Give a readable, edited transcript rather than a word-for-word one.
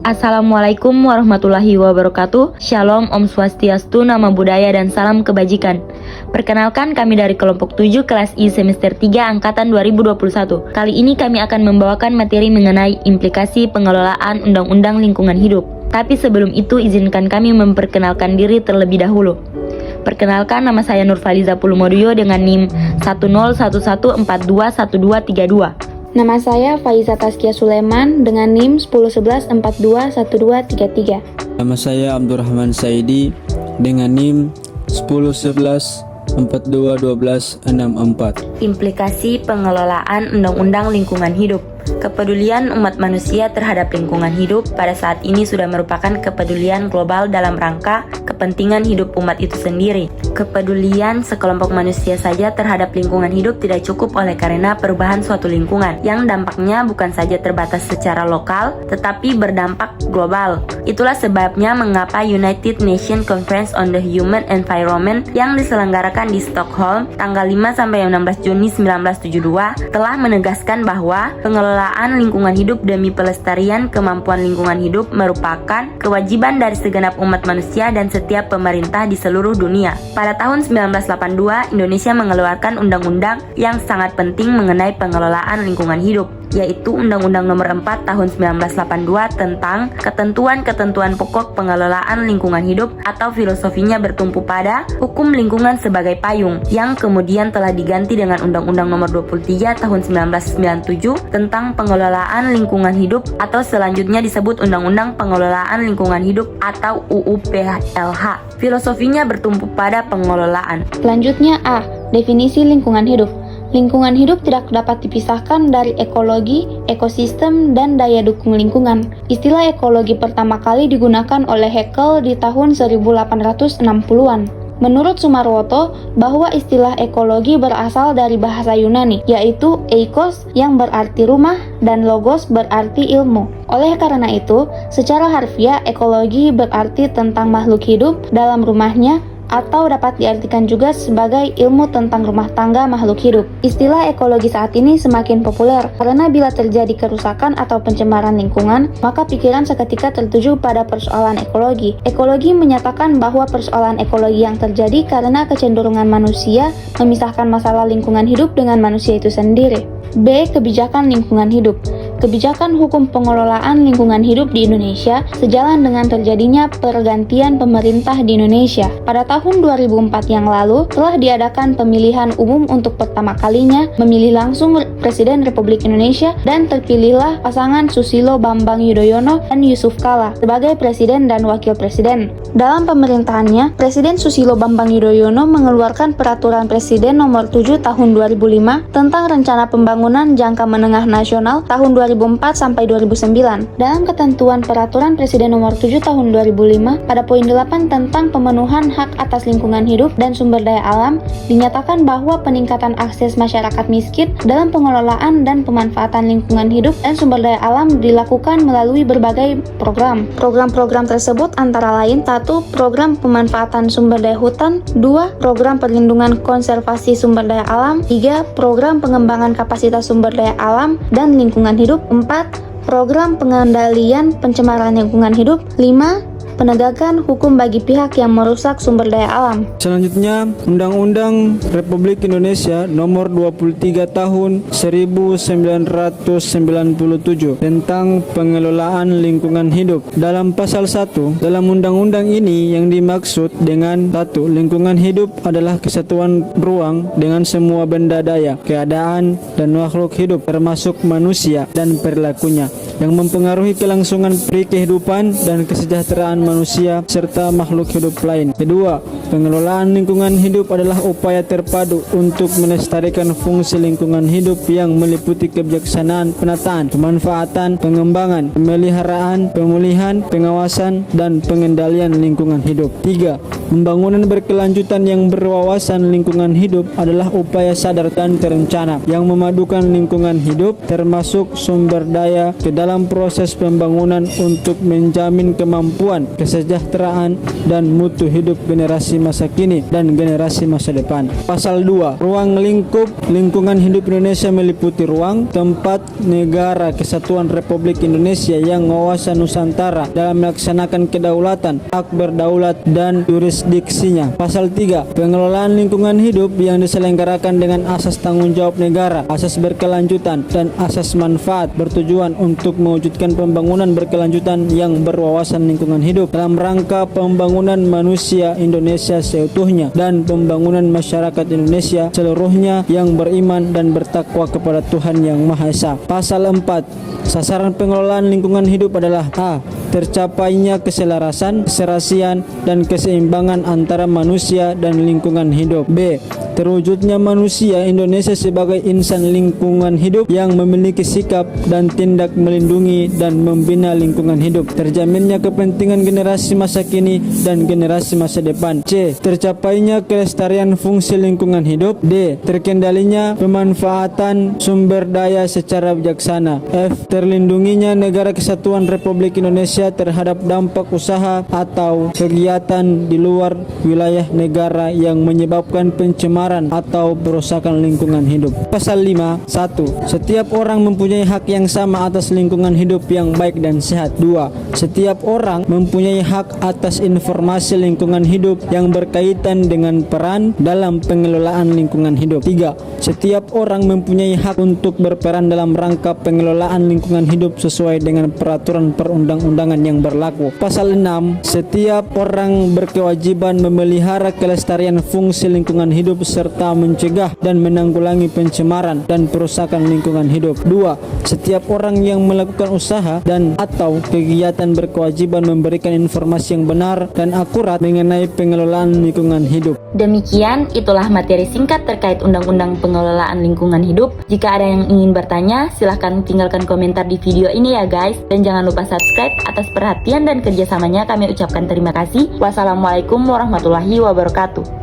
Assalamualaikum warahmatullahi wabarakatuh. Shalom, Om Swastiastu, Nama Budaya dan Salam Kebajikan. Perkenalkan, kami dari kelompok 7 kelas I semester 3 angkatan 2021. Kali ini kami akan membawakan materi mengenai implikasi pengelolaan Undang-Undang Lingkungan Hidup. Tapi sebelum itu izinkan kami memperkenalkan diri terlebih dahulu. Perkenalkan, nama saya Nurfaliza Pulumodio dengan NIM 1011421232. Nama saya Faiza Taskia Sulaiman dengan NIM 1011421233. Nama saya Abdurrahman Saidi dengan NIM 1011421264. Implikasi pengelolaan Undang-Undang Lingkungan Hidup. Kepedulian umat manusia terhadap lingkungan hidup pada saat ini sudah merupakan kepedulian global dalam rangka kepentingan hidup umat itu sendiri. Kepedulian sekelompok manusia saja terhadap lingkungan hidup tidak cukup oleh karena perubahan suatu lingkungan yang dampaknya bukan saja terbatas secara lokal tetapi berdampak global. Itulah sebabnya mengapa United Nations Conference on the Human Environment yang diselenggarakan di Stockholm tanggal 5-16 Juni 1972 telah menegaskan bahwa pengelolaan lingkungan hidup demi pelestarian kemampuan lingkungan hidup merupakan kewajiban dari segenap umat manusia dan setiap pemerintah di seluruh dunia. Pada tahun 1982, Indonesia mengeluarkan undang-undang yang sangat penting mengenai pengelolaan lingkungan hidup, yaitu Undang-Undang Nomor 4 Tahun 1982 tentang ketentuan-ketentuan pokok pengelolaan lingkungan hidup atau filosofinya bertumpu pada hukum lingkungan sebagai payung, yang kemudian telah diganti dengan Undang-Undang Nomor 23 Tahun 1997 tentang pengelolaan lingkungan hidup atau selanjutnya disebut Undang-Undang Pengelolaan Lingkungan Hidup atau UU PLH. Filosofinya bertumpu pada pengelolaan. Selanjutnya A. Definisi lingkungan hidup. Lingkungan hidup tidak dapat dipisahkan dari ekologi, ekosistem, dan daya dukung lingkungan. Istilah ekologi pertama kali digunakan oleh Haeckel di tahun 1860-an. Menurut Sumarwoto, bahwa istilah ekologi berasal dari bahasa Yunani, yaitu eikos yang berarti rumah dan logos berarti ilmu. Oleh karena itu, secara harfiah ekologi berarti tentang makhluk hidup dalam rumahnya, atau dapat diartikan juga sebagai ilmu tentang rumah tangga makhluk hidup. Istilah ekologi saat ini semakin populer karena bila terjadi kerusakan atau pencemaran lingkungan, maka pikiran seketika tertuju pada persoalan ekologi. Ekologi menyatakan bahwa persoalan ekologi yang terjadi karena kecenderungan manusia memisahkan masalah lingkungan hidup dengan manusia itu sendiri. B. Kebijakan lingkungan hidup. Kebijakan hukum pengelolaan lingkungan hidup di Indonesia sejalan dengan terjadinya pergantian pemerintah di Indonesia. Pada tahun 2004 yang lalu, telah diadakan pemilihan umum untuk pertama kalinya memilih langsung Presiden Republik Indonesia dan terpilihlah pasangan Susilo Bambang Yudhoyono dan Yusuf Kala sebagai Presiden dan Wakil Presiden. Dalam pemerintahannya, Presiden Susilo Bambang Yudhoyono mengeluarkan Peraturan Presiden Nomor 7 Tahun 2005 tentang Rencana Pembangunan Jangka Menengah Nasional tahun 2004 sampai 2009. Dalam ketentuan Peraturan Presiden Nomor 7 Tahun 2005 pada poin 8 tentang pemenuhan hak atas lingkungan hidup dan sumber daya alam, dinyatakan bahwa peningkatan akses masyarakat miskin dalam pengelolaan dan pemanfaatan lingkungan hidup dan sumber daya alam dilakukan melalui berbagai program. Program-program tersebut antara lain 1. Program pemanfaatan sumber daya hutan, 2. Program perlindungan konservasi sumber daya alam, 3. Program pengembangan kapasitas sumber daya alam dan lingkungan hidup, 4. Program pengendalian pencemaran lingkungan hidup, 5. Penegakan hukum bagi pihak yang merusak sumber daya alam. Selanjutnya, Undang-Undang Republik Indonesia Nomor 23 Tahun 1997 tentang pengelolaan lingkungan hidup. Dalam pasal 1, dalam undang-undang ini yang dimaksud dengan 1. Lingkungan hidup adalah kesatuan ruang dengan semua benda daya, keadaan, dan makhluk hidup termasuk manusia dan perilakunya yang mempengaruhi kelangsungan kehidupan dan kesejahteraan manusia serta makhluk hidup lain. Kedua, pengelolaan lingkungan hidup adalah upaya terpadu untuk melestarikan fungsi lingkungan hidup yang meliputi kebijaksanaan, penataan, pemanfaatan, pengembangan, pemeliharaan, pemulihan, pengawasan, dan pengendalian lingkungan hidup. Tiga, pembangunan berkelanjutan yang berwawasan lingkungan hidup adalah upaya sadar dan terencana yang memadukan lingkungan hidup termasuk sumber daya ke dalam proses pembangunan untuk menjamin kemampuan, kesejahteraan, dan mutu hidup generasi masa kini dan generasi masa depan. Pasal 2. Ruang lingkup lingkungan hidup Indonesia meliputi ruang, tempat, negara, kesatuan Republik Indonesia yang menguasai Nusantara dalam melaksanakan kedaulatan, hak berdaulat dan jurisdiksinya. Pasal 3. Pengelolaan lingkungan hidup yang diselenggarakan dengan asas tanggung jawab negara, asas berkelanjutan, dan asas manfaat bertujuan untuk mewujudkan pembangunan berkelanjutan yang berwawasan lingkungan hidup dalam rangka pembangunan manusia Indonesia seutuhnya dan pembangunan masyarakat Indonesia seluruhnya yang beriman dan bertakwa kepada Tuhan Yang Maha Esa. Pasal 4. Sasaran pengelolaan lingkungan hidup adalah A. Tercapainya keselarasan, keserasian, dan keseimbangan antara manusia dan lingkungan hidup. B. Terwujudnya manusia Indonesia sebagai insan lingkungan hidup yang memiliki sikap dan tindak melindungi dan membina lingkungan hidup. Terjaminnya kepentingan generasi masa kini dan generasi masa depan. C. Tercapainya kelestarian fungsi lingkungan hidup. D. Terkendalinya pemanfaatan sumber daya secara bijaksana. F. Terlindunginya negara kesatuan Republik Indonesia terhadap dampak usaha atau kegiatan di luar wilayah negara yang menyebabkan pencemaran atau perusakan lingkungan hidup. Pasal 5. 1. Setiap orang mempunyai hak yang sama atas lingkungan hidup yang baik dan sehat. 2. Setiap orang mempunyai hak atas informasi lingkungan hidup yang berkaitan dengan peran dalam pengelolaan lingkungan hidup. 3. Setiap orang mempunyai hak untuk berperan dalam rangka pengelolaan lingkungan hidup sesuai dengan peraturan perundang-undangan yang berlaku. Pasal 6. Setiap orang berkewajiban memelihara kelestarian fungsi lingkungan hidup serta mencegah dan menanggulangi pencemaran dan perusakan lingkungan hidup. 2. Setiap orang yang melakukan usaha dan atau kegiatan berkewajiban memberikan informasi yang benar dan akurat mengenai pengelolaan lingkungan hidup. Demikian, itulah materi singkat terkait Undang-Undang Pengelolaan Lingkungan Hidup. Jika ada yang ingin bertanya, silahkan tinggalkan komentar di video ini ya guys. Dan jangan lupa subscribe. Atas perhatian dan kerjasamanya kami ucapkan terima kasih. Wassalamualaikum warahmatullahi wabarakatuh.